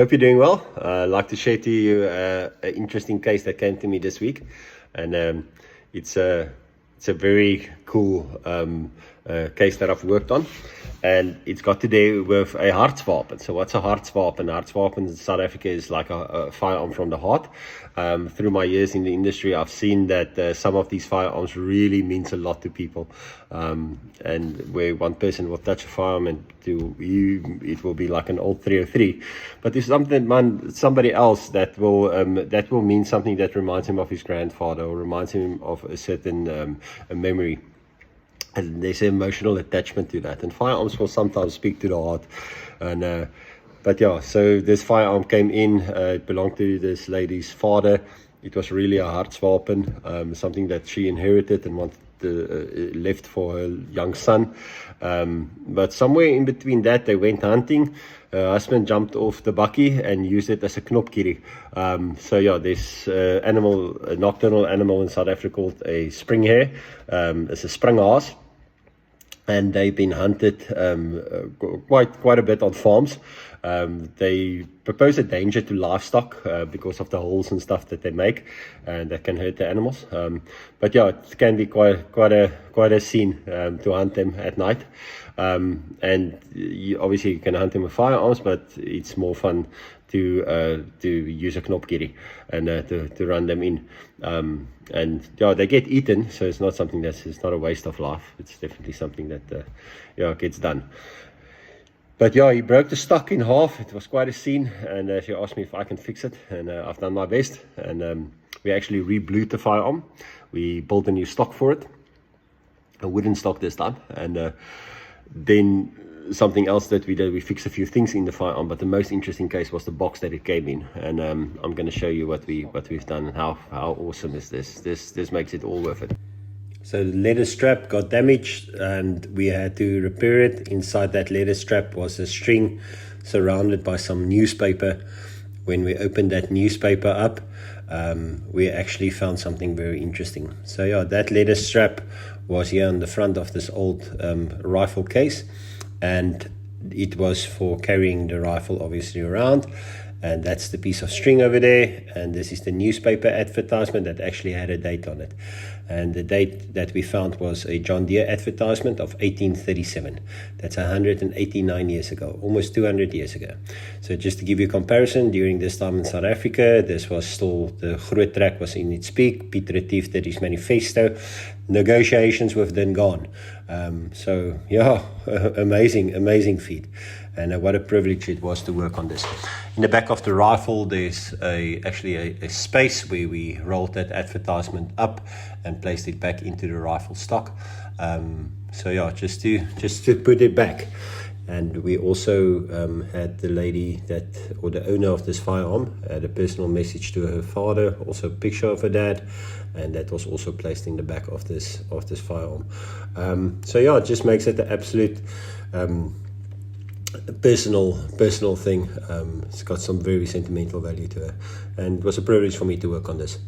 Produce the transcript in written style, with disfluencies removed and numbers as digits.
Hope you're doing well. I'd like to share to you an interesting case that came to me this week, and it's a very cool case that I've worked on, and it's got to do with a hartswapen. So what's a hartswapen? Hartswapen in South Africa is like a firearm from the heart. Through my years in the industry, I've seen that some of these firearms really means a lot to people, and where one person will touch a firearm and to you it will be like an old 303, but there's somebody else that will mean something that reminds him of his grandfather or reminds him of a certain a memory. And there's an emotional attachment to that, and firearms will sometimes speak to the heart. And but yeah, so this firearm came in, it belonged to this lady's father. It was really a hartswapen, something that she inherited and wanted to, left for her young son. But somewhere in between that, they went hunting. Her husband jumped off the bakkie and used it as a knopkierie. So yeah, this animal, a nocturnal animal in South Africa called a springhare. It's a springhaas. And they've been hunted quite a bit on farms. They propose a danger to livestock because of the holes and stuff that they make, and that can hurt the animals. But yeah, it can be quite a scene to hunt them at night. And obviously you can hunt them with firearms, but it's more fun to use a knopkierie and to run them in. And yeah, they get eaten, so it's not something it's not a waste of life. It's definitely something that gets done. But yeah, he broke the stock in half. It was quite a scene, and she asked me if I can fix it, and I've done my best. And we actually re-blued the firearm. We built a new stock for it, a wooden stock this time, and then something else that we did, we fixed a few things in the firearm, but the most interesting case was the box that it came in. And I'm going to show you what we've done and how awesome is this makes it all worth it. So the leather strap got damaged and we had to repair it. Inside that leather strap was a string surrounded by some newspaper. When we opened that newspaper up, we actually found something very interesting. So yeah, that leather strap was here on the front of this old rifle case, and it was for carrying the rifle obviously around. And that's the piece of string over there, and this is the newspaper advertisement that actually had a date on it, and the date that we found was a John Deere advertisement of 1837. That's 189 years ago, almost 200 years ago. So just to give you a comparison, during this time in South Africa, this was still, the Groot Trek was in its peak. Piet Retief did his manifesto, negotiations with Dingaan. So yeah, amazing feat. And what a privilege it was to work on this. In the back of the rifle, there's actually a space where we rolled that advertisement up and placed it back into the rifle stock. So yeah, just to put it back. And we also had the lady or the owner of this firearm had a personal message to her father, also a picture of her dad, and that was also placed in the back of this firearm. So yeah, it just makes it the absolute personal thing. It's got some very sentimental value to it, and it was a privilege for me to work on this.